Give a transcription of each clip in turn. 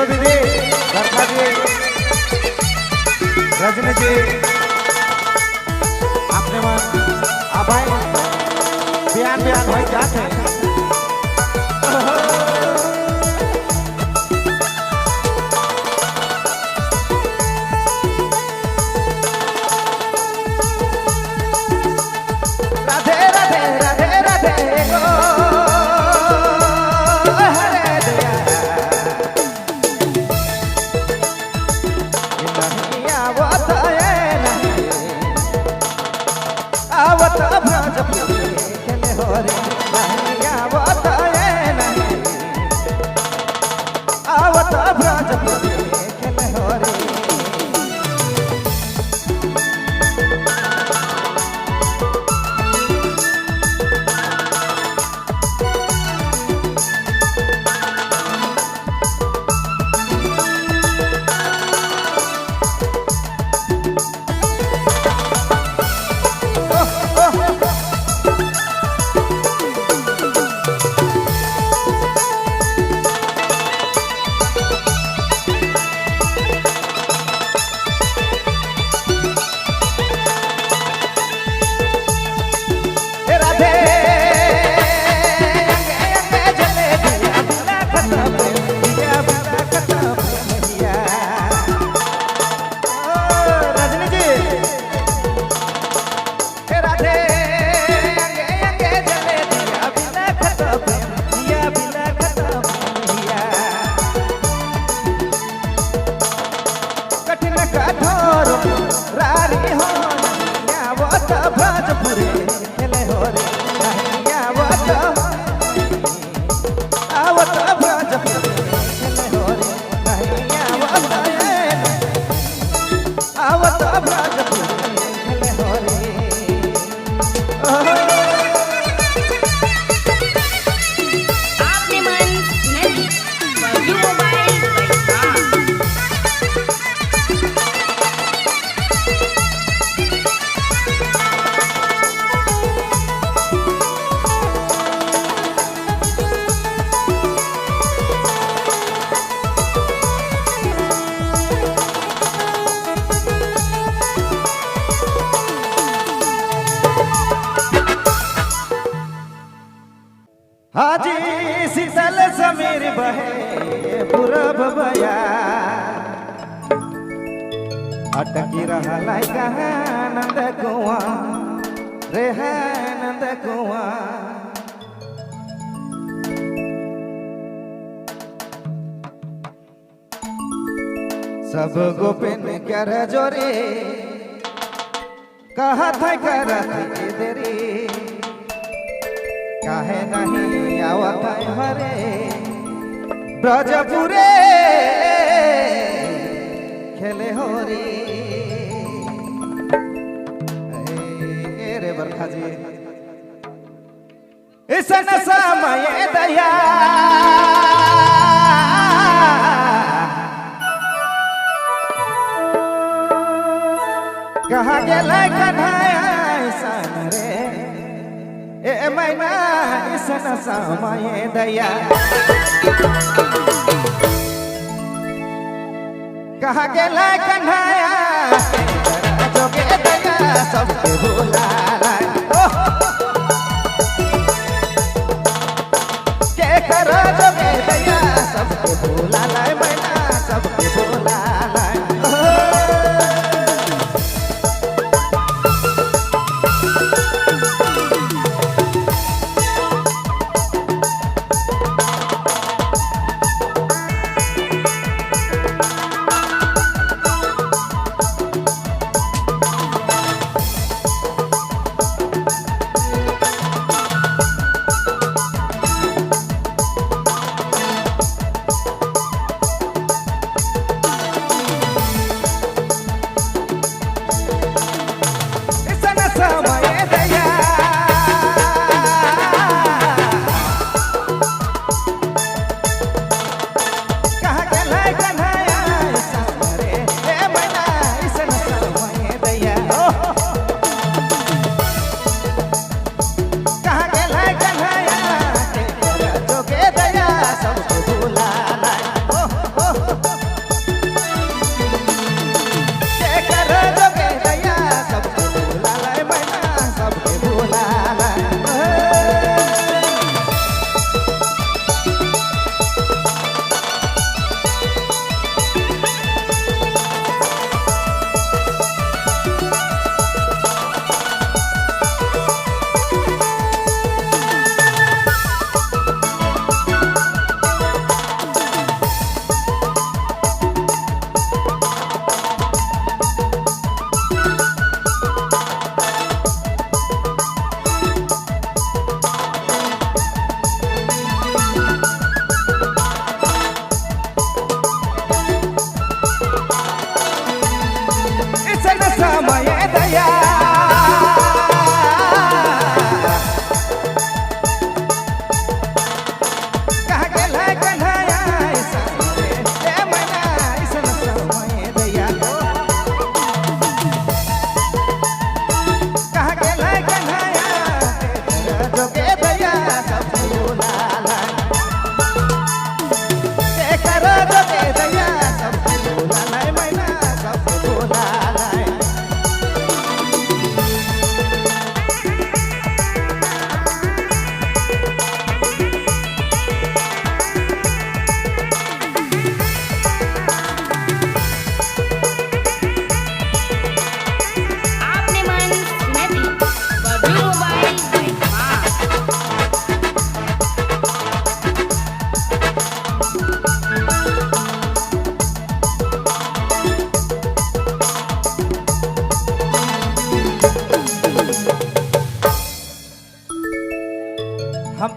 यशो दीदी, बरखा जी, रजनी जी, आपने मन भाई बयान भाई जाते हाजी शीतल समीर बहे पूरब बया अटकी रहा लाइका नंद कुआ रे है नंद कुआ सब गोपिन कर जोरे कहा था कर देरी काहे नहीं आवत हरे ब्रजपुरे खेले होरी रे बरखा जी इसन समय दया कहा गेला कन्हैया सन रे ए मैना इसन समय दया कहा गेला कन्हैया जोगे दया सबके भुला के कर जोगे दया सबके भुला मैना सबके भुला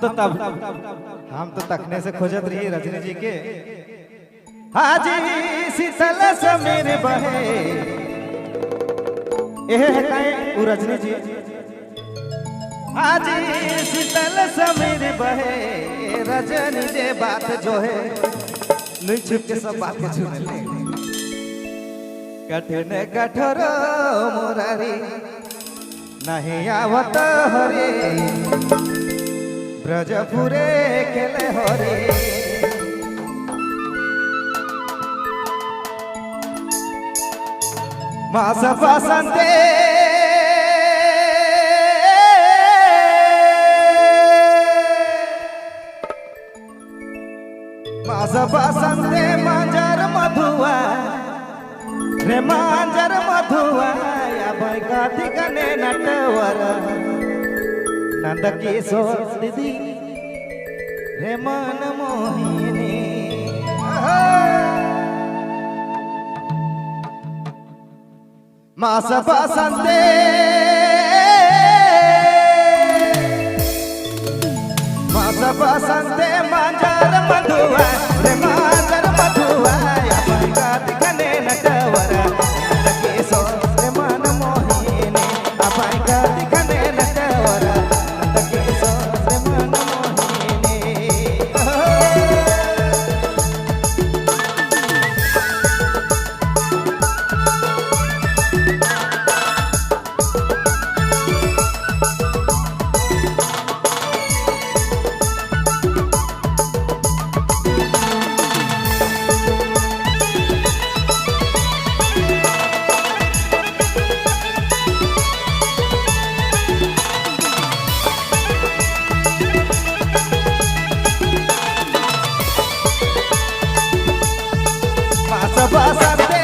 हम तो तकने से खोजत रही रजनी जी के। हाजी शीतल समीर बहे एहे है काहे उ रजनी जी। हाजी शीतल समीर बहे रजनी जे बात जो है लुई छुप के सब बात के सुन ले। कठिन कठोर मुरारी नहीं आवत हरे ब्रजपुरे खेले हरे। मास बसंते मास बसंते मांजर मधुआ रे मांजर मधुआ या बैकाती कने नटवर नंद किशोर दीदी रे मन मोहिनी। मास बसंते मास बसंते मांजर मधुआ रे मांजर मधुआ या बैकाती कने नटवर नंद किशोर रे मन मोहिनी। बैकाती कने नटवर नंद किशोर रे मन मोहिनी। बसंते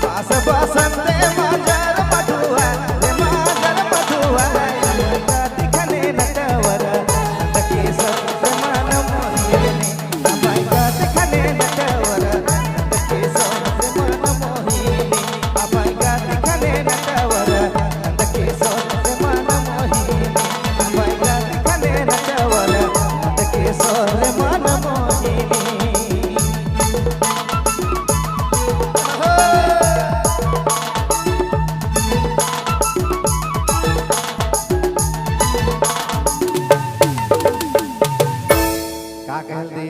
मास बसंते मांजर मधुआ रे मांजर मधुआ बैकाती कने नटवर नंद किशोर रे मन मोहिनी। बैकाती कने नटवर नंद किशोर रे मन मोहिनी। बैकाती कने नटवर नंद किशोर रे मन मोहिनी। बैकाती कने नटवर नंद किशोर रे मन मोहिनी। का कहल दी